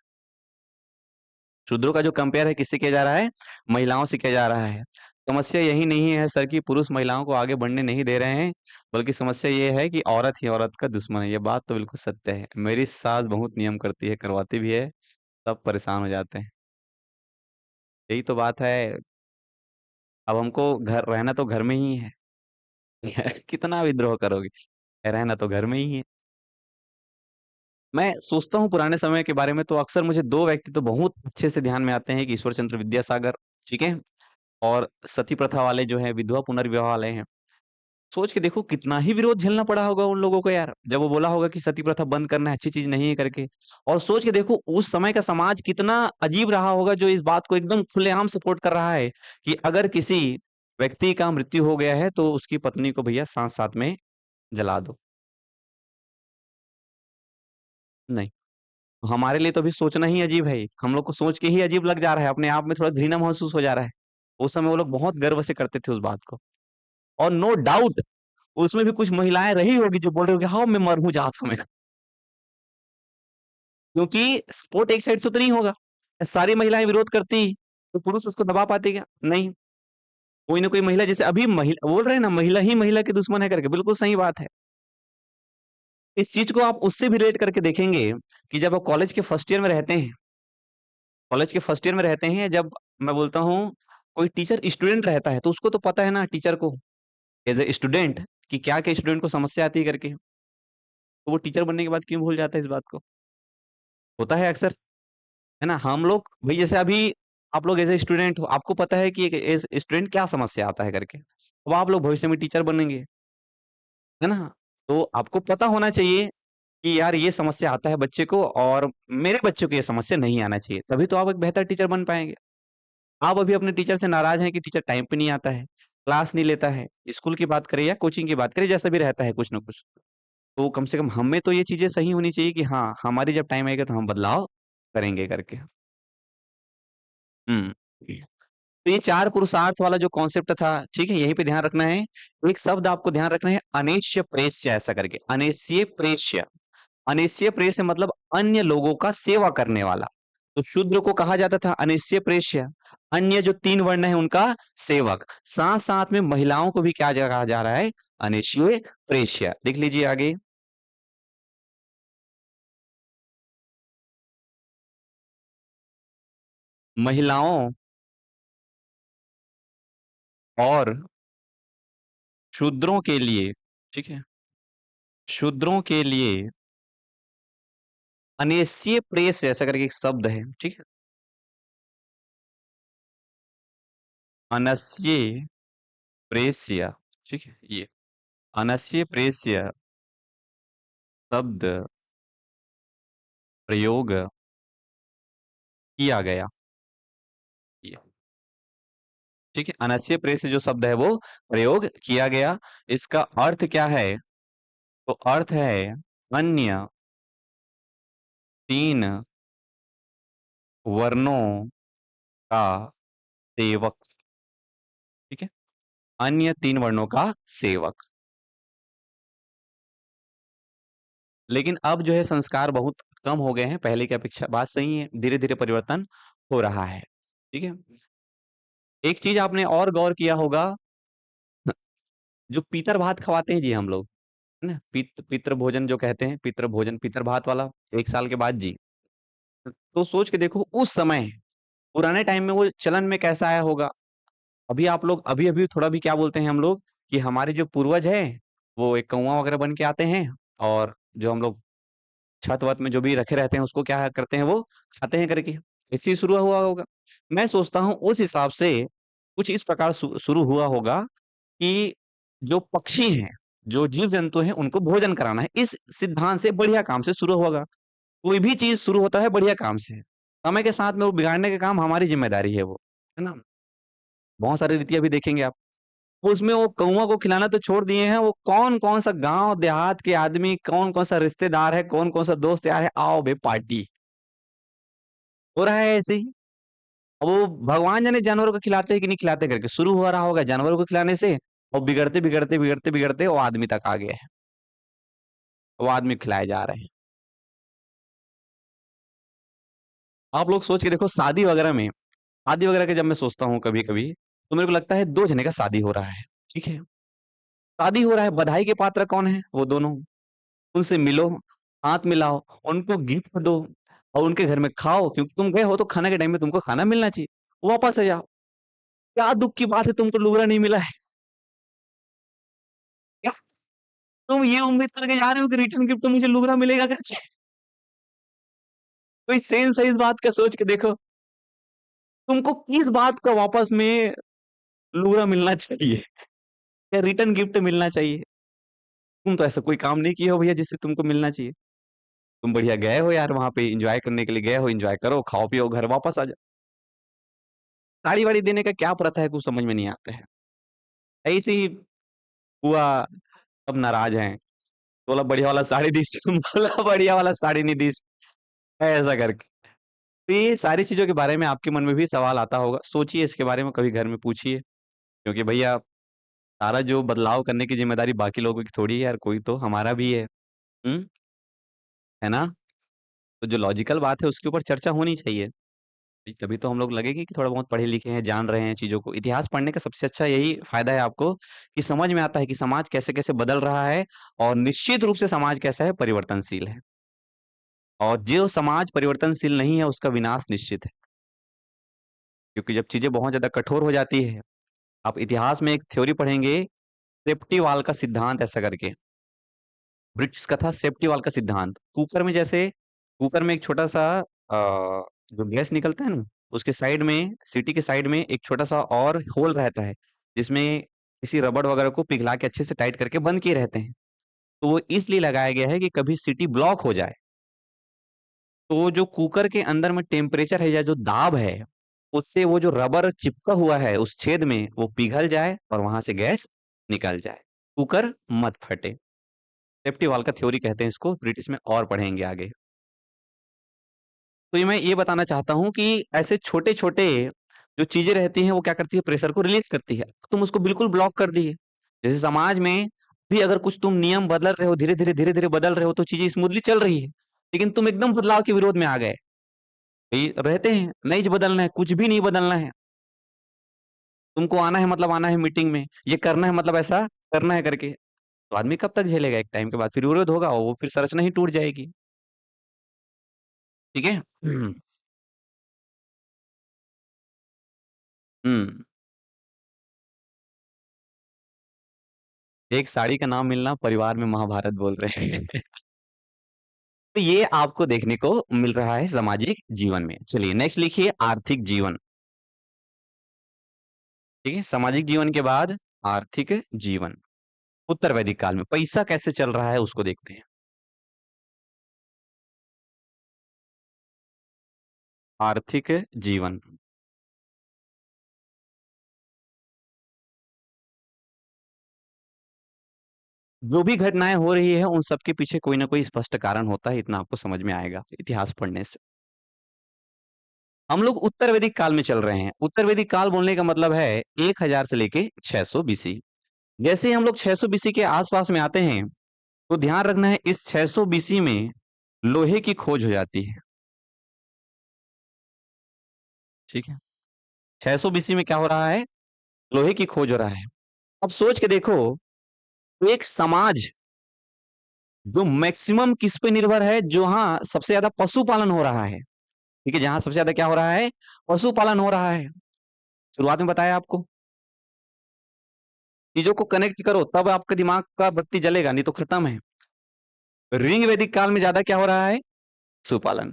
शूद्रों का जो कंपेयर है किससे किया जा रहा है? महिलाओं से किया जा रहा है। समस्या यही नहीं है सर कि पुरुष महिलाओं को आगे बढ़ने नहीं दे रहे हैं, बल्कि समस्या ये है कि औरत ही औरत का दुश्मन है। ये बात तो बिल्कुल सत्य है। मेरी सास बहुत नियम करती है, करवाती भी है, सब परेशान हो जाते हैं। यही तो बात है, अब हमको घर रहना तो घर में ही है। कितना विद्रोह करोगे? रहना तो घर में ही है। मैं सोचता हूँ पुराने समय के बारे में तो अक्सर मुझे 2 व्यक्ति तो बहुत अच्छे से ध्यान में आते हैं कि ईश्वर चंद्र विद्यासागर, ठीक है? और सती प्रथा वाले जो हैं, विधवा पुनर्विवाह वाले हैं। सोच के देखो कितना ही विरोध झेलना पड़ा होगा उन लोगों को यार, जब वो बोला होगा कि सती प्रथा बंद करना अच्छी चीज़ नहीं है करके। और सोच के देखो उस समय का समाज कितना अजीब रहा होगा जो इस बात को एकदम खुलेआम सपोर्ट कर रहा है कि अगर किसी व्यक्ति का मृत्यु हो गया है तो उसकी पत्नी को भैया साथ-साथ में जला दो। नहीं, हमारे लिए तो अभी सोचना ही अजीब है ये। हम लोग को सोच के ही अजीब लग जा रहा है, अपने आप में थोड़ा घृणा महसूस हो जा रहा है। उस समय वो लोग बहुत गर्व से करते थे उस बात को। और नो डाउट उसमें भी कुछ महिलाएँ रही होंगी जो बोल रही होंगी, हाँ, मैं मर हूँ जात हूँ मैं। क्योंकि सपोर्ट एक साइड से तो नहीं होगा। सारी महिलाएँ विरोध करती, तो पुरुष उसको दबा पाते क्या? नहीं। कोई ना कोई महिला जैसे अभी बोल रहे हैं ना महिला ही महिला की दुश्मन है करके, बिल्कुल सही बात है। इस चीज़ को आप उससे भी रिलेट करके देखेंगे कि जब आप कॉलेज के फर्स्ट ईयर में रहते हैं, कॉलेज के फर्स्ट ईयर में रहते हैं जब मैं बोलता हूँ कोई टीचर स्टूडेंट रहता है, तो उसको तो पता है ना टीचर को एज़ अ स्टूडेंट कि क्या-क्या स्टूडेंट को समस्या आती है करके। तो वो टीचर बनने के बाद क्यों भूल जाता है इस बात को? होता है अक्सर, है ना? हम लोग भई जैसे अभी आप लोग एज़ अ स्टूडेंट हो, आपको पता है कि एक एज़ स्टूडेंट क्या समस्या आता है करके। अब आप लोग भविष्य में टीचर बनेंगे, है ना? तो आपको पता होना चाहिए कि यार ये समस्या आता है बच्चे को और मेरे बच्चे को ये समस्या नहीं आना चाहिए, तभी तो आप एक बेहतर टीचर बन पाएँगे। आप अभी अपने टीचर से नाराज़ हैं कि टीचर टाइम पे नहीं आता है, क्लास नहीं लेता है, स्कूल की बात करें या कोचिंग की बात करें, जैसा भी रहता है कुछ न कुछ। तो कम से कम हम में तो ये चीज़ें सही होनी चाहिए कि हाँ, हमारी जब टाइम आएगा तो हम बदलाव करेंगे करके। हुँ। तो ये 4 पुरुषार्थ वाला जो कॉन्सेप्ट था, ठीक है? यहीं पे ध्यान रखना है। एक शब्द आपको ध्यान रखना है अनेष्य प्रेष्य ऐसा करके, अनेष्य प्रेष्य। अनिश्चय प्रेष्य मतलब अन्य लोगों का सेवा करने वाला। तो शूद्र को कहा जाता था अनिश्चय प्रेष्य। अन्य जो 3 वर्ण है उनका सेवक। साथ-साथ में महिलाओं को भी क्या कहा जा रहा है? अनिश्चय प्रेष्य। लिख लीजिए आगे। महिलाओं और शूद्रों के लिए, ठीक है? शूद्रों के लिए अनिश्चय प्रेष्य ऐसा करके एक शब्द है, ठीक है? अनस्ये प्रेष्य, ठीक है? ये अनस्ये प्रेष्य शब्द प्रयोग किया गया। ये ठीक है, अनस्य प्रेय से जो शब्द है वो प्रयोग किया गया। इसका अर्थ क्या है? तो अर्थ है अन्य तीन वर्णों का सेवक। ठीक है, अन्य तीन वर्णों का सेवक। लेकिन अब जो है संस्कार बहुत कम हो गए हैं पहले की अपेक्षा, बात सही है, धीरे धीरे परिवर्तन हो रहा है। ठीक है, एक चीज आपने और गौर किया होगा, जो पीतर भात खवाते हैं जी हम लोग, है ना, पितृ भोजन जो कहते हैं, पितृ भोजन, पितर भात वाला, 1 साल के बाद जी, तो सोच के देखो उस समय पुराने टाइम में वो चलन में कैसा आया होगा। अभी आप लोग अभी अभी थोड़ा भी क्या बोलते हैं हम लोग कि हमारे जो पूर्वज है वो एक कौवा वगैरह बन के आते हैं, और जो हम लोग छत वत में जो भी रखे रहते हैं उसको क्या करते हैं, वो खाते हैं करके, इससे शुरू हुआ होगा। मैं सोचता हूँ उस हिसाब से कुछ इस प्रकार शुरू हुआ होगा कि जो पक्षी हैं, जो जीव जंतु हैं, उनको भोजन कराना है, इस सिद्धांत से बढ़िया काम से शुरू होगा। कोई भी चीज शुरू होता है बढ़िया काम से, समय के साथ में वो बिगाड़ने का काम हमारी जिम्मेदारी है वो, है ना। बहुत सारी रीतियां भी देखेंगे आप, उसमें वो कौवा को खिलाना तो छोड़ दिए हैं, वो कौन कौन सा गांव देहात के आदमी, कौन कौन सा रिश्तेदार है, कौन कौन सा दोस्त यार है, आओ बे पार्टी हो रहा है ऐसे ही। अब वो भगवान जाने जानवरों को खिलाते हैं कि नहीं खिलाते करके, शुरू हो रहा होगा जानवरों को खिलाने से, और बिगड़ते बिगड़ते बिगड़ते बिगड़ते वो आदमी तक आ गया है, वो आदमी को खिलाए जा रहे हैं। आप लोग सोच के देखो, शादी वगैरह में, शादी वगैरह के जब मैं सोचता हूँ कभी कभी, तो मेरे को लगता है दो जने का शादी हो रहा है। ठीक है, शादी हो रहा है, बधाई के पात्र कौन है? वो दोनों। उनसे मिलो, हाथ मिलाओ, उनको गिफ्ट दो, और उनके घर में खाओ, क्योंकि तुम गए हो तो खाने के टाइम में तुमको खाना मिलना चाहिए। वापस आ जाओ, क्या दुख की बात है तुमको लुगड़ा नहीं मिला है? क्या तुम ये उम्मीद करके जा रहे हो कि रिटर्न गिफ्ट तो मुझे लुगड़ा मिलेगा करके? कोई सेंस है इस बात का? सोच के देखो, तुमको किस बात का वापस में लुगड़ा मिलना चाहिए या रिटर्न गिफ्ट मिलना चाहिए? तुम तो ऐसा कोई काम नहीं किए हो भैया जिससे तुमको मिलना चाहिए। तुम बढ़िया गए हो यार, वहां पे एंजॉय करने के लिए गए हो, एंजॉय करो, खाओ पियो, घर वापस आ जाओ। साड़ी वाड़ी देने का क्या प्रथा है, कुछ समझ में नहीं आता है। ऐसे ही हुआ, सब नाराज हैं, बोला बढ़िया वाला साड़ी दीस बोला बढ़िया वाला साड़ी नहीं दीस, ऐसा करके। तो ये सारी चीजों के बारे में आपके मन में भी सवाल आता होगा, सोचिए इसके बारे में, कभी घर में पूछिए, क्योंकि भैया सारा जो बदलाव करने की जिम्मेदारी बाकी लोगों की थोड़ी है यार, कोई तो हमारा भी है। हम्म, है ना। तो जो लॉजिकल बात है उसके ऊपर चर्चा होनी चाहिए। तभी तो हम लोग लगेंगे कि थोड़ा बहुत पढ़े लिखे हैं, जान रहे हैं चीजों को। इतिहास पढ़ने का सबसे अच्छा यही फायदा है आपको, कि समझ में आता है कि समाज कैसे कैसे बदल रहा है, और निश्चित रूप से समाज कैसा है, परिवर्तनशील है। और जो समाज परिवर्तनशील नहीं है उसका विनाश निश्चित है, क्योंकि जब चीजें बहुत ज्यादा कठोर हो जाती है। आप इतिहास में एक थ्योरी पढ़ेंगे, सेफ्टी वाल का सिद्धांत ऐसा करके, ब्रिटिश का था सेफ्टी वाल का सिद्धांत। कुकर में जैसे, कुकर में एक छोटा सा जो गैस निकलता है ना, उसके साइड में, सीटी के साइड में एक छोटा सा और होल रहता है, जिसमें किसी रबड़ वगैरह को पिघला के अच्छे से टाइट करके बंद किए रहते हैं। तो वो इसलिए लगाया गया है कि कभी सीटी ब्लॉक हो जाए, तो जो कुकर के अंदर में टेम्परेचर है या जो दाब है, उससे वो जो रबर चिपका हुआ है उस छेद में, वो पिघल जाए और वहां से गैस निकल जाए, कुकर मत फटे। सेफ्टी वाल का थ्योरी कहते हैं इसको, ब्रिटिश में और पढ़ेंगे आगे। तो ये मैं ये बताना चाहता हूँ कि ऐसे छोटे-छोटे जो चीज़ें रहती हैं, वो क्या करती है, प्रेशर को रिलीज़ करती है। तुम उसको बिल्कुल ब्लॉक कर दिए। जैसे समाज में भी अगर कुछ तुम नियम बदल रहे हो, धीरे-धीरे, धीरे-धीरे बदल रहे हो, तो चीज़ें स्मूथली चल रही है। लेकिन तुम एकदम बदलाव के विरोध में आ गए। ये रहते हैं, नहीं बदलना है, कुछ भी नहीं बदलना है। तुमको आना है मतलब आना है मीटिंग में, ये करना है मतलब ऐसा करना है करके। तो आदमी कब तक झेलेगा? एक टाइम के बाद फिर विरोध होगा, और वो फिर संरचना ही टूट जाएगी। ठीक है? हुँ। एक साड़ी का नाम मिलना, परिवार में महाभारत बोल रहे हैं। तो ये आपको देखने को मिल रहा है सामाजिक जीवन में। चलिए नेक्स्ट लिखिए, आर्थिक जीवन। ठीक है, सामाजिक जीवन के बाद आर्थिक जीवन। उत्तर वैदिक काल में पैसा कैसे चल रहा है उसको देखते हैं। आर्थिक जीवन। जो भी घटनाएं हो रही है उन सब के पीछे कोई ना कोई स्पष्ट कारण होता है, इतना आपको समझ में आएगा इतिहास पढ़ने से। हम लोग उत्तर वैदिक काल में चल रहे हैं। उत्तर वैदिक काल बोलने का मतलब है 1000 से लेके 600 बीसी। जैसे ही हम लोग 600 बीसी के आसपास में आते हैं तो ध्यान रखना है इस 600 बीसी में लोहे की खोज हो जाती है। ठीक है, 600 बीसी में क्या हो रहा है? लोहे की खोज हो रहा है। अब सोच के देखो, एक समाज जो मैक्सिमम किस पे निर्भर है, जहां सबसे ज्यादा पशुपालन हो रहा है। ठीक है, जहां सबसे ज्यादा क्या हो रहा है? पशुपालन हो रहा है। शुरुआत में बताया आपको, चीजों को कनेक्ट करो तब आपके दिमाग का बत्ती जलेगा, नहीं तो खत्म है। रिंग वैदिक काल में ज्यादा क्या हो रहा है? पशुपालन।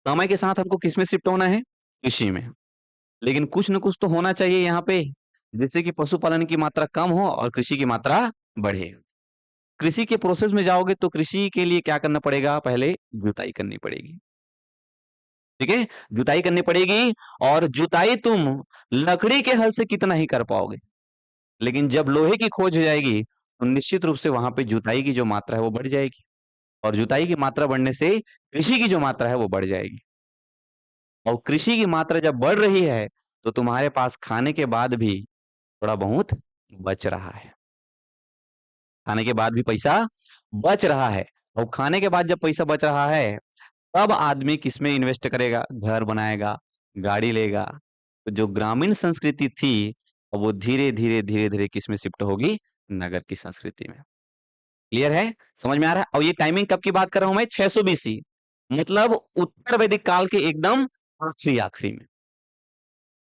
समय के साथ हमको किस में शिफ्ट होना है? कृषि में। लेकिन कुछ न कुछ तो होना चाहिए यहाँ पे, जिससे कि पशुपालन की मात्रा कम हो और कृषि की मात्रा बढ़े। कृषि के प्रोसेस में जाओगे तो कृषि के लिए क्या करना पड़ेगा? पहले जुताई करनी पड़ेगी। ठीक है, जुताई करनी पड़ेगी। और जुताई तुम लकड़ी के हल से कितना ही कर पाओगे, लेकिन जब लोहे की खोज हो जाएगी तो निश्चित रूप से वहां पे जुताई की जो मात्रा है वो बढ़ जाएगी। और जुताई की मात्रा बढ़ने से कृषि की जो मात्रा है वो बढ़ जाएगी। और कृषि की मात्रा जब बढ़ रही है तो तुम्हारे पास खाने के बाद भी थोड़ा बहुत बच रहा है। खाने के बाद भी पैसा बच रहा है। और खाने के बाद जब पैसा बच रहा है तब आदमी किसमें इन्वेस्ट करेगा? घर बनाएगा, गाड़ी लेगा। तो जो ग्रामीण संस्कृति थी वो धीरे धीरे धीरे धीरे किसमें शिफ्ट होगी? नगर की संस्कृति में। क्लियर है? समझ में आ रहा है? और ये टाइमिंग कब की बात कर रहा हूं मैं? 600 बीसी, मतलब उत्तर वैदिक काल के एकदम आखिरी आखिरी में,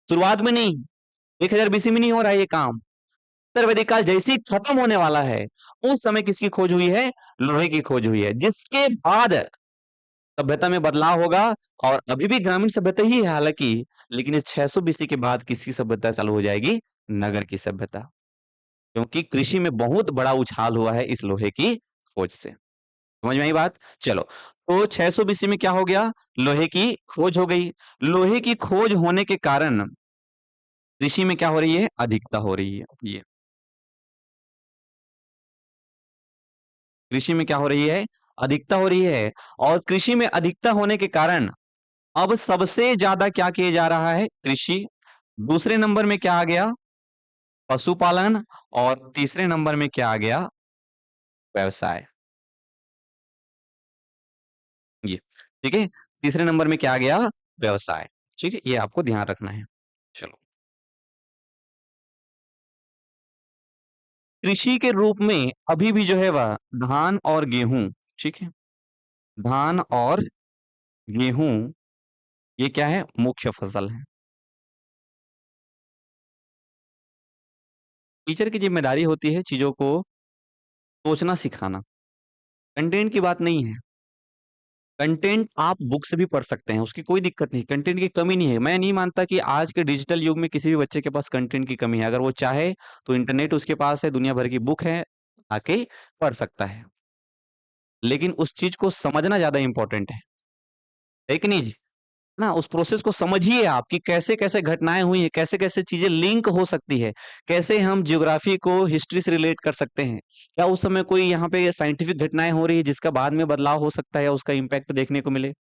शुरुआत में नहीं। 1000 बीसी में नहीं हो रहा है ये काम। उत्तर वैदिक काल जैसे ही खत्म होने वाला है उस समय किसकी खोज हुई है? लोहे की खोज हुई है, जिसके बाद सभ्यता में बदलाव होगा। और अभी भी ग्रामीण सभ्यता ही है हालांकि, लेकिन इस 600 बीसी के बाद किसकी सभ्यता चालू हो जाएगी? नगर की सभ्यता। क्योंकि कृषि में बहुत बड़ा उछाल हुआ है इस लोहे की खोज से। समझ में आई बात? चलो, तो 600 बीसी में क्या हो गया? लोहे की खोज हो गई। लोहे की खोज होने के कारण कृषि में क्या हो रही है? अधिकता हो रही है। ये कृषि में क्या हो रही है? अधिकता हो रही है। और कृषि में अधिकता होने के कारण अब सबसे ज्यादा क्या किया जा रहा है? कृषि। दूसरे नंबर में क्या आ गया? पशुपालन। और तीसरे नंबर में क्या आ गया? व्यवसाय। ये ठीक है, तीसरे नंबर में क्या आ गया? व्यवसाय। ठीक है, ये आपको ध्यान रखना है। चलो, कृषि के रूप में अभी भी जो है वह धान और गेहूं। ठीक है, धान और गेहूं ये क्या है? मुख्य फसल है। टीचर की जिम्मेदारी होती है चीजों को सोचना सिखाना, कंटेंट की बात नहीं है। कंटेंट आप बुक से भी पढ़ सकते हैं, उसकी कोई दिक्कत नहीं, कंटेंट की कमी नहीं है। मैं नहीं मानता कि आज के डिजिटल युग में किसी भी बच्चे के पास कंटेंट की कमी है। अगर वो चाहे तो इंटरनेट उसके पास है, दुनिया भर की बुक है, आके पढ़ सकता है। लेकिन उस चीज को समझना ज्यादा इंपॉर्टेंट है कि नहीं जी? ना, उस प्रोसेस को समझिए आप कि कैसे-कैसे घटनाएँ हुई हैं, कैसे-कैसे चीज़ें लिंक हो सकती है, कैसे हम ज्योग्राफी को हिस्ट्री से रिलेट कर सकते हैं। क्या उस समय कोई यहाँ पे साइंटिफिक घटनाएँ हो रही है जिसका बाद में बदलाव हो सकता है या उसका इम्पैक्ट देखने को मिले?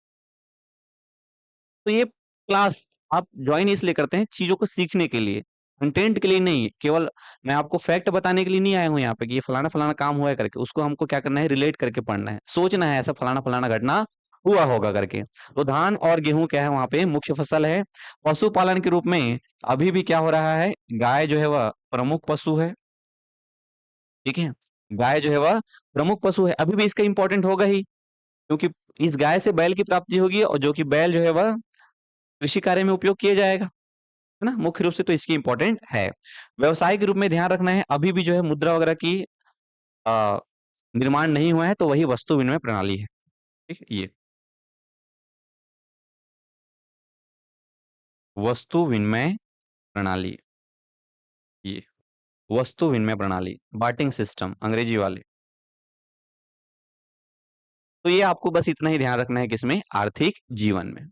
तो ये क्लास आप जॉइन इसलिए करते हैं चीज़ों को सीखने के लिए, कंटेंट के लिए नहीं। केवल मैं आपको फैक्ट बताने के लिए नहीं आया हूँ यहाँ पे कि ये फलाना-फलाना काम हुआ है करके, उसको हमको क्या करना है? रिलेट करके पढ़ना है, सोचना है ऐसा फलाना-फलाना घटना हुआ होगा करके। तो धान और गेहूँ क्या है वहाँ पे? मुख्य फसल है। पशुपालन के रूप में अभी भी क्या हो रहा है? गाय जो है वह प्रमुख पशु है, ठीक है? गाय जो है वह प्रमुख पशु है, अभी भी इसका इम्पोर्टेंट होगा ही, क्योंकि इस गाय से बैल की प्राप्ति होगी और जो कि बैल जो है वह कृषि कार्य में उपयोग किया जाएगा। है ना? मुख्य रूप से तो इसकी इम्पोर्टेंट है। व्यवसाय के रूप में ध्यान रखना है, अभी भी जो है मुद्रा वगैरह की अ, निर्माण नहीं हुआ है, तो वही वस्तु विनिमय प्रणाली है। ठीक है? ये वस्तु विनिमय प्रणाली, ये वस्तु विनिमय प्रणाली, बार्टिंग सिस्टम अंग्रेजी वाले। तो ये आपको बस इतना ही ध्यान रखना है किसमें? आर्थिक जीवन में।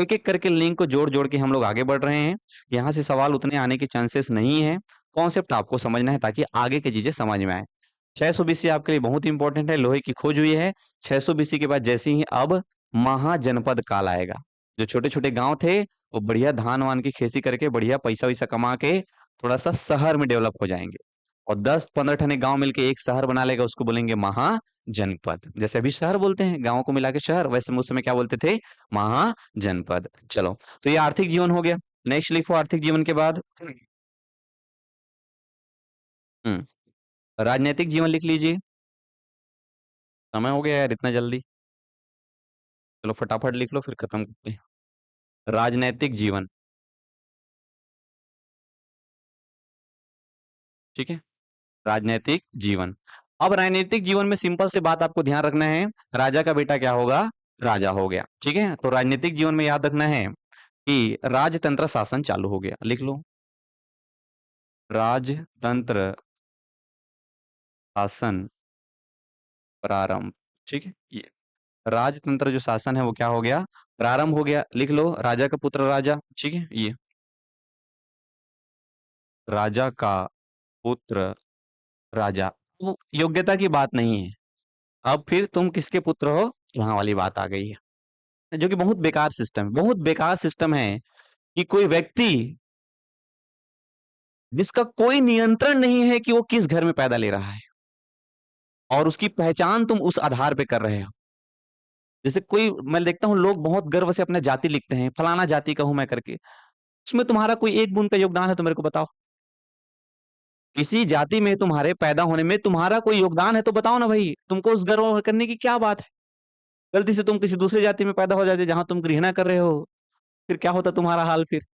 एक-एक करके लिंक को जोड़-जोड़ के हम लोग आगे बढ़ रहे हैं। यहाँ से सवाल उतने आने के चांसेस नहीं है। कॉन्सेप्ट आपको समझना है ताकि आगे की चीज़ें समझ में आएँ। 600 बीसी आपके लिए बहुत इंपॉर्टेंट है, लोहे की खोज हुई है। 600 बीसी के बाद जैसे ही अब महाजनपद काल आएगा। जो छोटे-छोटे गाँव थे, वो बढ़िया धान-वान की खेती करके बढ़िया पैसा-वैसा कमा के थोड़ा-सा शहर में डेवलप हो जाएँगे। और 10-15 ठने गाँव मिलके एक शहर बना लेगा, उसको बोलेंगे महाजनपद। जैसे अभी शहर बोलते हैं, गाँव को मिला के शहर, वैसे में उस समय क्या बोलते थे? महाजनपद। चलो, तो ये आर्थिक जीवन हो गया। नेक्स्ट लिखो आर्थिक जीवन के बाद। हुँ, राजनैतिक जीवन लिख लीजिए। समय हो गया यार इतना जल्दी। चलो फटाफट लिख लो फिर खत्म करते हैं। राजनैतिक जीवन, ठीक है? राजनैतिक जीवन। अब राजनीतिक जीवन में सिंपल सी बात आपको ध्यान रखना है, राजा का बेटा क्या होगा? राजा हो गया, ठीक है? तो राजनीतिक जीवन में याद रखना है कि राजतंत्र शासन चालू हो गया। लिख लो, राजतंत्र शासन प्रारंभ, ठीक है? ये राजतंत्र जो शासन है वो क्या हो गया? प्रारंभ हो गया। लिख लो, राजा का पुत्र राजा, ठीक है? ये राजा का पुत्र राजा। वो योग्यता की बात नहीं है। अब फिर तुम किसके पुत्र हो? यहाँ वाली बात आ गई है। जो कि बहुत बेकार सिस्टम है, बहुत बेकार सिस्टम है कि कोई व्यक्ति जिसका कोई नियंत्रण नहीं है कि वो किस घर में पैदा ले रहा है और उसकी पहचान तुम उस आधार पे कर रहे हो। जैसे कोई मैं देखता हूँ लोग बहुत गर्व से अपना जाति लिखते हैं, फलाना जाति का हूं मैं करके। उसमें तुम्हारा कोई एक बूंद का योगदान है तो मेरे को बताओ। किसी जाति में तुम्हारे पैदा होने में तुम्हारा कोई योगदान है तो बताओ ना भाई, तुमको उस गर्व करने की क्या बात है? गलती से तुम किसी दूसरी जाति में पैदा हो जाते जहां तुम घृणा कर रहे हो, फिर क्या होता तुम्हारा हाल फिर?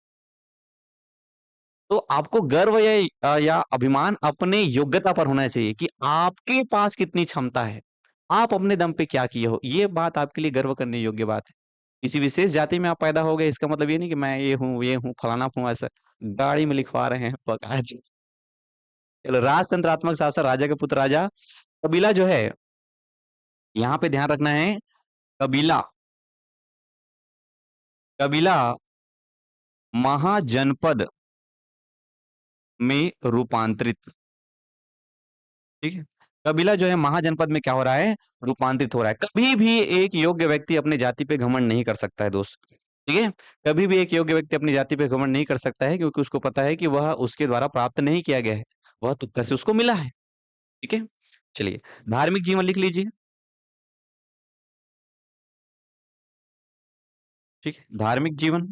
तो आपको गर्व या अभिमान अपने योग्यता पर होना चाहिए कि आपके पास कितनी क्षमता है। आप अपने दम पे क्या किए हो, ये बात आपके लिए गर्व करने योग्य बात है। किसी विशेष जाति में आप पैदा हो गए इसका मतलब ये नहीं कि मैं ये हूँ, फलाना हूँ ऐसा। गाड़ी में लिखवा रहे हैं बाकायदे। चलो राजतंत्रात्मक शासन, राजा के पुत्र राजा। कबीला जो है, यहाँ पे ध्यान रखना है, कबीला कबीला महाजनपद में रूपांतरित, ठीक है? कबीला जो है महाजनपद में क्या हो रहा है? रूपांतरित हो रहा है। कभी भी एक योग्य व्यक्ति अपनी जाति पे घमंड नहीं कर सकता है दोस्त, ठीक है? कभी भी एक योग्य व्यक्ति अपनी जाति पे घमंड नहीं कर सकता है क्योंकि उसको पता है कि वह उसके द्वारा प्राप्त नहीं किया गया है, वह तुक्का से उसको मिला है, ठीक है? चलिए, धार्मिक जीवन लिख लीजिए, ठीक है? धार्मिक जीवन,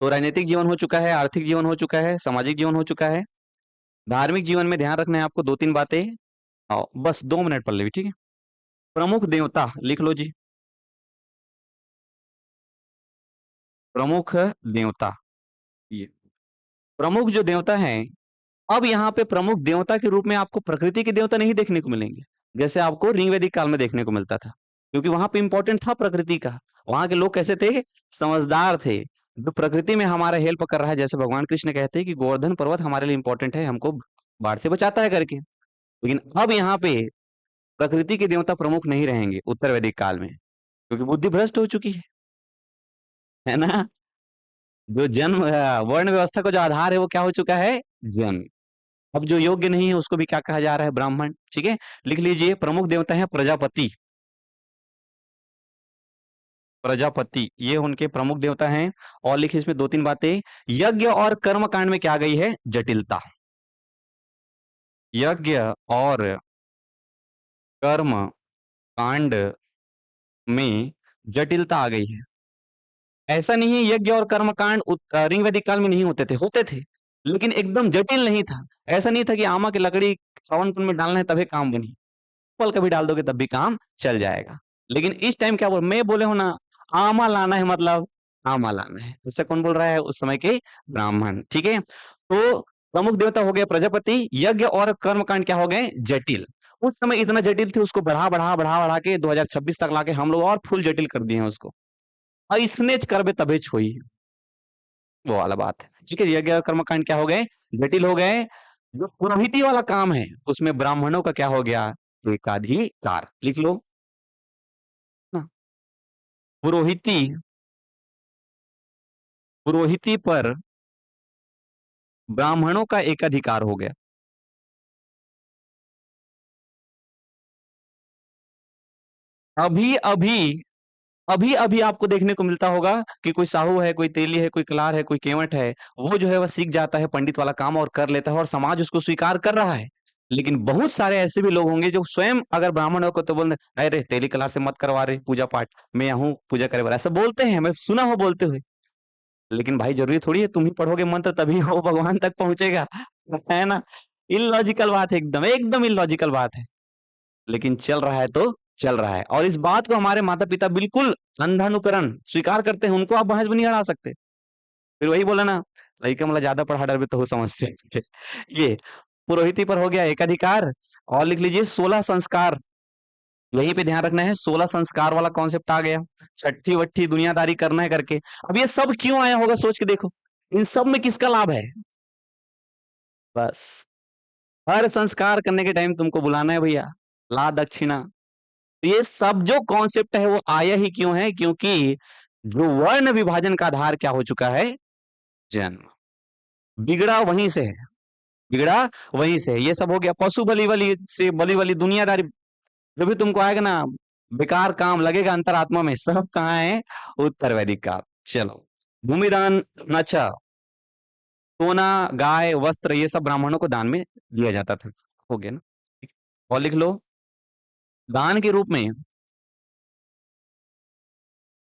तो राजनीतिक जीवन हो चुका है, आर्थिक जीवन हो चुका है, सामाजिक जीवन हो चुका है। धार्मिक जीवन में ध्यान रखना है आपको 2-3 बातें। बस 2 मिनट पढ़ लेंगे, ठीक है? प्रमुख देवता लिख लो जी, प्रमुख देवता, ये प्रमुख जो देवता हैं, अब यहाँ पे प्रमुख देवता के रूप में आपको प्रकृति के देवता नहीं देखने को मिलेंगे, जैसे आपको ऋग वैदिक काल में देखने को मिलता था, क्योंकि वहां पे इंपॉर्टेंट था प्रकृति का। वहां के लोग कैसे थे? समझदार थे, जो प्रकृति में हमारा हेल्प कर रहा है, जैसे भगवान कृष्ण कहते हैं कि गोवर्धन पर्वत हमारे लिए इंपॉर्टेंट है, हमको बाढ़ से बचाता है करके। लेकिन अब यहाँ पे प्रकृति के देवता प्रमुख नहीं रहेंगे उत्तर वैदिक काल में, क्योंकि बुद्धि भ्रष्ट हो चुकी है ना? जो जन्म वर्ण व्यवस्था का जो आधार है वो क्या हो चुका है? जन्म। अब जो योग्य नहीं है उसको भी क्या कहा जा रहा है? ब्राह्मण, ठीक है? लिख लीजिए, प्रमुख देवता है प्रजापति। प्रजापति ये उनके प्रमुख देवता हैं। और लिखिए इसमें 2-3 बातें। यज्ञ और कर्म कांड में क्या आ गई है? जटिलता। यज्ञ और कर्म कांड में जटिलता आ गई है। ऐसा नहीं है यज्ञ और कर्म कांड ऋग वैदिक काल में नहीं होते थे, लेकिन एकदम जटिल नहीं था। ऐसा नहीं था कि आमा की लकड़ी सावन पुन में डालना है तभी काम बनी, पल कभी डाल दोगे तब भी काम चल जाएगा। लेकिन इस टाइम क्या बोल मैं बोले हो ना, आमा लाना है मतलब आमा लाना है। इससे कौन बोल रहा है? उस समय के ब्राह्मण, ठीक है? तो प्रमुख देवता हो गए प्रजापति, यज्ञ और कर्म कांड क्या हो गए? जटिल। उस समय इतना जटिल थे, उसको बढ़ा के 2026 तक लाके हम लोग और फुल जटिल कर दिए हैं उसको। ऐसनेच करबे तबे छोई, वो वाला बात है, ठीक है? यज्ञ और कर्म कांड क्या हो गए? जटिल हो गए। जो पुरोहिती वाला काम है उसमें ब्राह्मणों का क्या हो गया? एकाधिकार। लिख लो ना, पुरोहिती पुरोहिती पर ब्राह्मणों का एकाधिकार हो गया। अभी अभी अभी अभी आपको देखने को मिलता होगा कि कोई साहू है, कोई तेली है, कोई कलार है, कोई केवट है, वो जो है वह सीख जाता है पंडित वाला काम और कर लेता है और समाज उसको स्वीकार कर रहा है। लेकिन बहुत सारे ऐसे भी लोग होंगे जो स्वयं अगर ब्राह्मण हो तो बोल अरे तेली कलार से मत करवा रहे पूजा पाठ, मैं यहाँ हूँ पूजा करे वाला, ऐसा बोलते हैं, मैं सुना हो बोलते हुए। लेकिन भाई जरूरी थोड़ी है तुम ही पढ़ोगे मंत्र तभी वो भगवान तक पहुंचेगा, है ना? इलॉजिकल बात है, एकदम एकदम इलॉजिकल बात है। लेकिन चल रहा है तो चल रहा है, और इस बात को हमारे माता पिता बिल्कुल अंधानुकरण स्वीकार करते हैं, उनको आप बहस भी नहीं हरा सकते। फिर वही बोला ना, लड़का मतलब ज्यादा पढ़ा डर भी तो हो समझते ये पुरोहिती पर हो गया एक अधिकार। और लिख लीजिए 16 संस्कार, यहीं पे ध्यान रखना है, 16 संस्कार वाला कॉन्सेप्ट आ गया। छठी वट्ठी दुनियादारी करना है करके, अब ये सब क्यों आया होगा सोच के देखो, इन सब में किसका लाभ है? बस हर संस्कार करने के टाइम तुमको बुलाना है भैया, ला दक्षिणा। तो ये सब जो कॉन्सेप्ट है वो आया ही क्यों है, क्योंकि जो वर्ण विभाजन का आधार क्या हो चुका है, जन्म, बिगड़ा वहीं से है, बिगड़ा वहीं से है। ये सब हो गया पशु बलि वाली से, बलि वाली दुनियादारी, जो भी तुमको आएगा ना बेकार काम लगेगा अंतरात्मा में, सब कहाँ है? उत्तर वैदिक काल। चलो, भूमिदान, अच्छा, सोना, गाय, वस्त्र, ये सब ब्राह्मणों को दान में दिया जाता था। हो गया ना? और लिख लो, दान के रूप में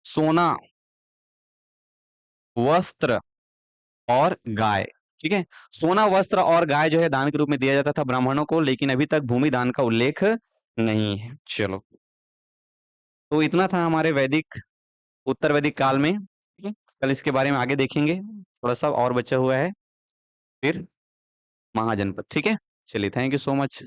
सोना, वस्त्र और गाय। ठीक है, सोना, वस्त्र और गाय जो है दान के रूप में दिया जाता था ब्राह्मणों को, लेकिन अभी तक भूमि दान का उल्लेख नहीं है। चलो, तो इतना था हमारे वैदिक, उत्तर वैदिक काल में। ठीक है? कल इसके बारे में आगे देखेंगे, थोड़ा सा और बचा हुआ है, फिर महाजनपद। ठीक है, चलिए, थैंक यू सो मच।